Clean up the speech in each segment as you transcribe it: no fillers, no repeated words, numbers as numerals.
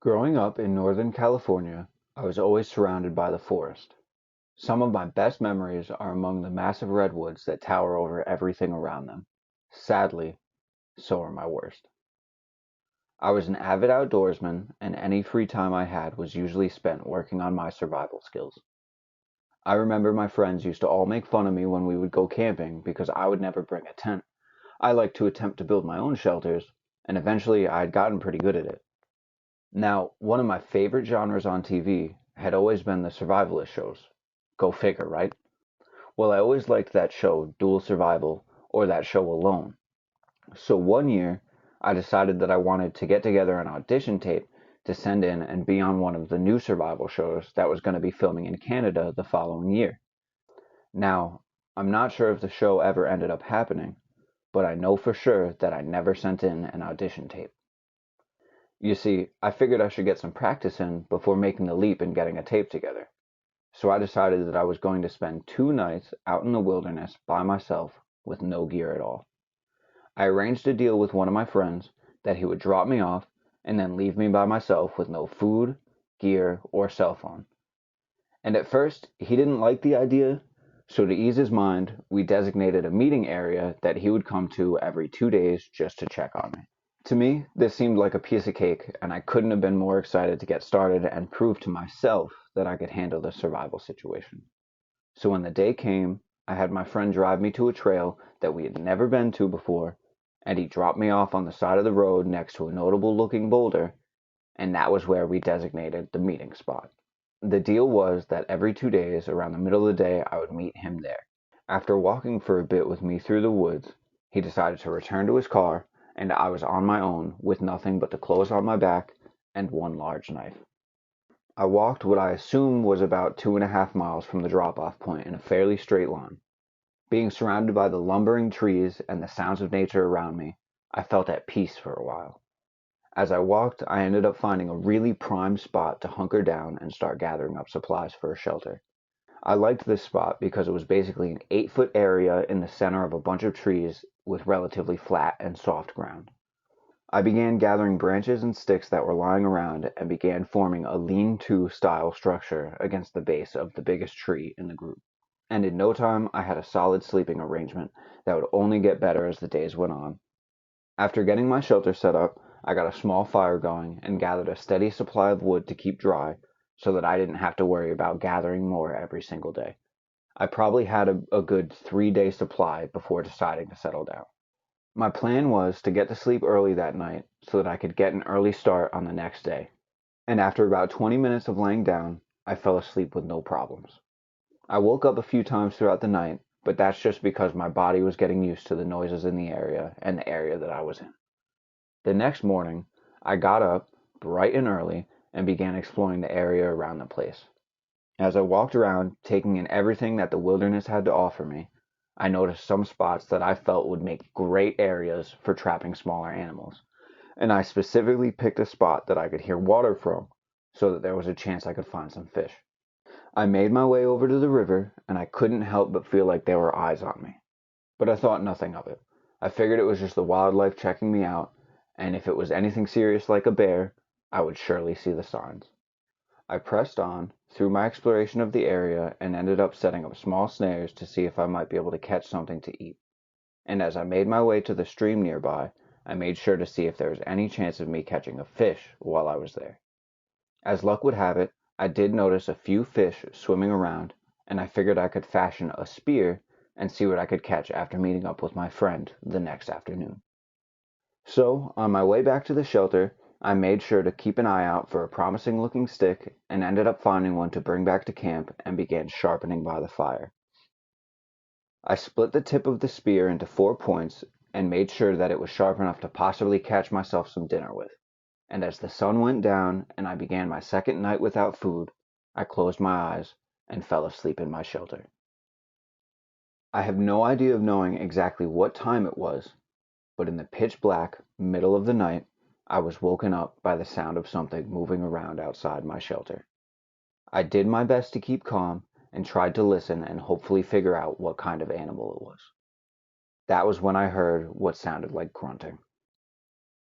Growing up in Northern California, I was always surrounded by the forest. Some of my best memories are among the massive redwoods that tower over everything around them. Sadly, so are my worst. I was an avid outdoorsman, and any free time I had was usually spent working on my survival skills. I remember my friends used to all make fun of me when we would go camping because I would never bring a tent. I liked to attempt to build my own shelters, and eventually I had gotten pretty good at it. Now, one of my favorite genres on TV had always been the survivalist shows. Go figure, right? Well, I always liked that show, Dual Survival, or that show Alone. So one year, I decided that I wanted to get together an audition tape to send in and be on one of the new survival shows that was going to be filming in Canada the following year. Now, I'm not sure if the show ever ended up happening, but I know for sure that I never sent in an audition tape. You see, I figured I should get some practice in before making the leap and getting a tape together. So I decided that I was going to spend 2 nights out in the wilderness by myself with no gear at all. I arranged a deal with one of my friends that he would drop me off and then leave me by myself with no food, gear, or cell phone. And at first, he didn't like the idea, so to ease his mind, we designated a meeting area that he would come to every 2 days just to check on me. To me, this seemed like a piece of cake, and I couldn't have been more excited to get started and prove to myself that I could handle the survival situation. So when the day came, I had my friend drive me to a trail that we had never been to before, and he dropped me off on the side of the road next to a notable looking boulder, and that was where we designated the meeting spot. The deal was that every 2 days, around the middle of the day, I would meet him there. After walking for a bit with me through the woods, he decided to return to his car, and I was on my own with nothing but the clothes on my back and one large knife. I walked what I assume was about 2.5 miles from the drop-off point in a fairly straight line. Being surrounded by the lumbering trees and the sounds of nature around me, I felt at peace for a while. As I walked, I ended up finding a really prime spot to hunker down and start gathering up supplies for a shelter. I liked this spot because it was basically an 8-foot area in the center of a bunch of trees with relatively flat and soft ground. I began gathering branches and sticks that were lying around and began forming a lean-to style structure against the base of the biggest tree in the group. And in no time, I had a solid sleeping arrangement that would only get better as the days went on. After getting my shelter set up, I got a small fire going and gathered a steady supply of wood to keep dry so that I didn't have to worry about gathering more every single day. I probably had a good 3 day supply before deciding to settle down. My plan was to get to sleep early that night so that I could get an early start on the next day. And after about 20 minutes of laying down, I fell asleep with no problems. I woke up a few times throughout the night, but that's just because my body was getting used to the noises in the area and the area that I was in. The next morning, I got up bright and early and began exploring the area around the place. As I walked around, taking in everything that the wilderness had to offer me, I noticed some spots that I felt would make great areas for trapping smaller animals, and I specifically picked a spot that I could hear water from, so that there was a chance I could find some fish. I made my way over to the river, and I couldn't help but feel like there were eyes on me. But I thought nothing of it. I figured it was just the wildlife checking me out, and if it was anything serious like a bear, I would surely see the signs. I pressed on through my exploration of the area and ended up setting up small snares to see if I might be able to catch something to eat. And as I made my way to the stream nearby, I made sure to see if there was any chance of me catching a fish while I was there. As luck would have it, I did notice a few fish swimming around, and I figured I could fashion a spear and see what I could catch after meeting up with my friend the next afternoon. So, on my way back to the shelter, I made sure to keep an eye out for a promising looking stick and ended up finding one to bring back to camp and began sharpening by the fire. I split the tip of the spear into 4 points and made sure that it was sharp enough to possibly catch myself some dinner with. And as the sun went down and I began my second night without food, I closed my eyes and fell asleep in my shelter. I have no idea of knowing exactly what time it was, but in the pitch black middle of the night, I was woken up by the sound of something moving around outside my shelter. I did my best to keep calm and tried to listen and hopefully figure out what kind of animal it was. That was when I heard what sounded like grunting.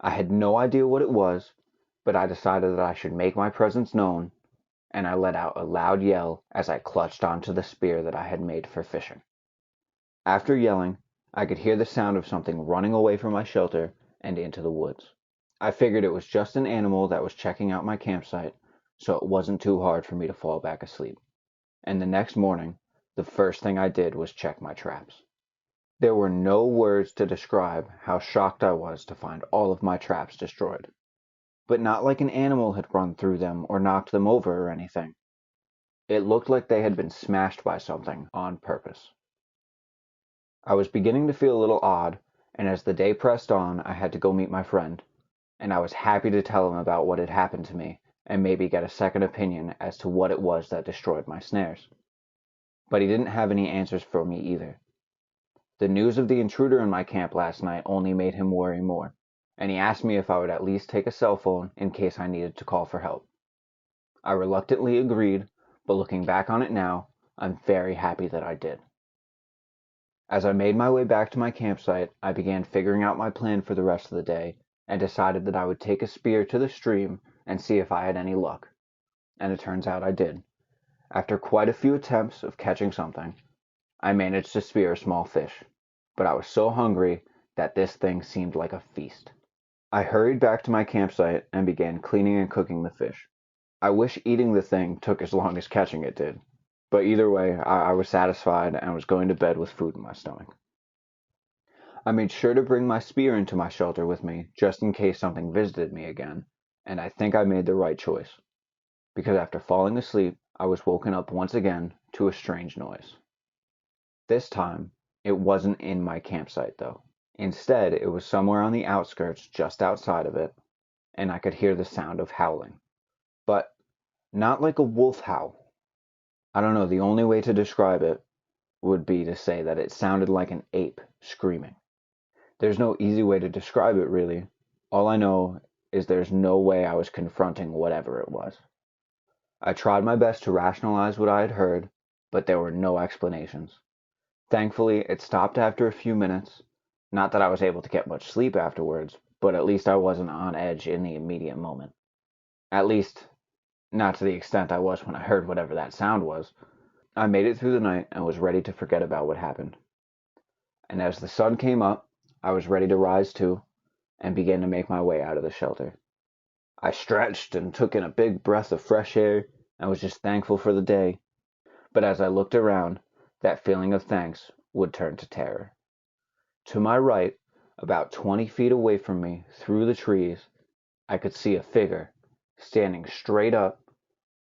I had no idea what it was, but I decided that I should make my presence known, and I let out a loud yell as I clutched onto the spear that I had made for fishing. After yelling, I could hear the sound of something running away from my shelter and into the woods. I figured it was just an animal that was checking out my campsite, so it wasn't too hard for me to fall back asleep. And the next morning, the first thing I did was check my traps. There were no words to describe how shocked I was to find all of my traps destroyed. But not like an animal had run through them or knocked them over or anything. It looked like they had been smashed by something on purpose. I was beginning to feel a little odd, and as the day pressed on, I had to go meet my friend, and I was happy to tell him about what had happened to me and maybe get a second opinion as to what it was that destroyed my snares. But he didn't have any answers for me either. The news of the intruder in my camp last night only made him worry more, and he asked me if I would at least take a cell phone in case I needed to call for help. I reluctantly agreed, but looking back on it now, I'm very happy that I did. As I made my way back to my campsite, I began figuring out my plan for the rest of the day and decided that I would take a spear to the stream and see if I had any luck. And it turns out I did. After quite a few attempts of catching something, I managed to spear a small fish, but I was so hungry that this thing seemed like a feast. I hurried back to my campsite and began cleaning and cooking the fish. I wish eating the thing took as long as catching it did. But either way, I was satisfied and was going to bed with food in my stomach. I made sure to bring my spear into my shelter with me, just in case something visited me again, and I think I made the right choice, because after falling asleep, I was woken up once again to a strange noise. This time, it wasn't in my campsite though. Instead, it was somewhere on the outskirts just outside of it, and I could hear the sound of howling. But not like a wolf howl. I don't know, the only way to describe it would be to say that it sounded like an ape screaming. There's no easy way to describe it, really. All I know is there's no way I was confronting whatever it was. I tried my best to rationalize what I had heard, but there were no explanations. Thankfully, it stopped after a few minutes. Not that I was able to get much sleep afterwards, but at least I wasn't on edge in the immediate moment. At least, not to the extent I was when I heard whatever that sound was. I made it through the night and was ready to forget about what happened. And as the sun came up, I was ready to rise too, and began to make my way out of the shelter. I stretched and took in a big breath of fresh air and was just thankful for the day. But as I looked around, that feeling of thanks would turn to terror. To my right, about 20 feet away from me, through the trees, I could see a figure standing straight up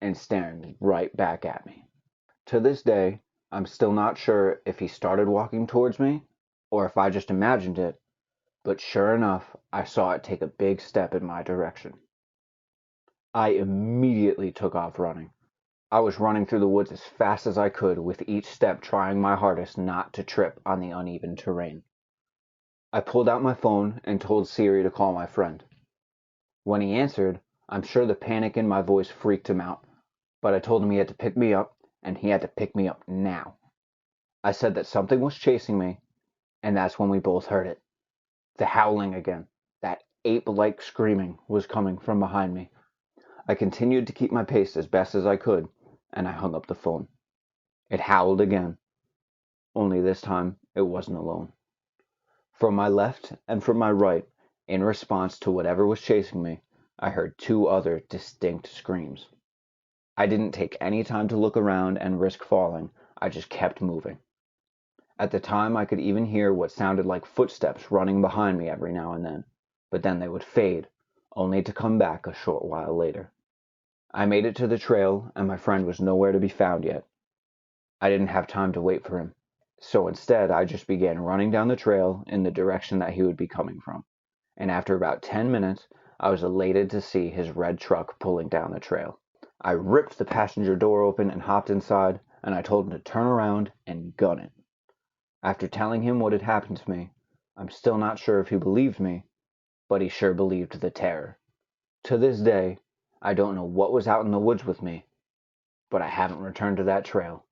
and staring right back at me. To this day, I'm still not sure if he started walking towards me or if I just imagined it, but sure enough, I saw it take a big step in my direction. I immediately took off running. I was running through the woods as fast as I could, with each step trying my hardest not to trip on the uneven terrain. I pulled out my phone and told Siri to call my friend. When he answered, I'm sure the panic in my voice freaked him out, but I told him he had to pick me up, and he had to pick me up now. I said that something was chasing me, and that's when we both heard it. The howling again. That ape-like screaming was coming from behind me. I continued to keep my pace as best as I could, and I hung up the phone. It howled again, only this time it wasn't alone. From my left and from my right, in response to whatever was chasing me, I heard two other distinct screams. I didn't take any time to look around and risk falling, I just kept moving. At the time I could even hear what sounded like footsteps running behind me every now and then, but then they would fade, only to come back a short while later. I made it to the trail, and my friend was nowhere to be found yet. I didn't have time to wait for him, so instead I just began running down the trail in the direction that he would be coming from, and after about 10 minutes, I was elated to see his red truck pulling down the trail. I ripped the passenger door open and hopped inside, and I told him to turn around and gun it. After telling him what had happened to me, I'm still not sure if he believed me, but he sure believed the terror. To this day, I don't know what was out in the woods with me, but I haven't returned to that trail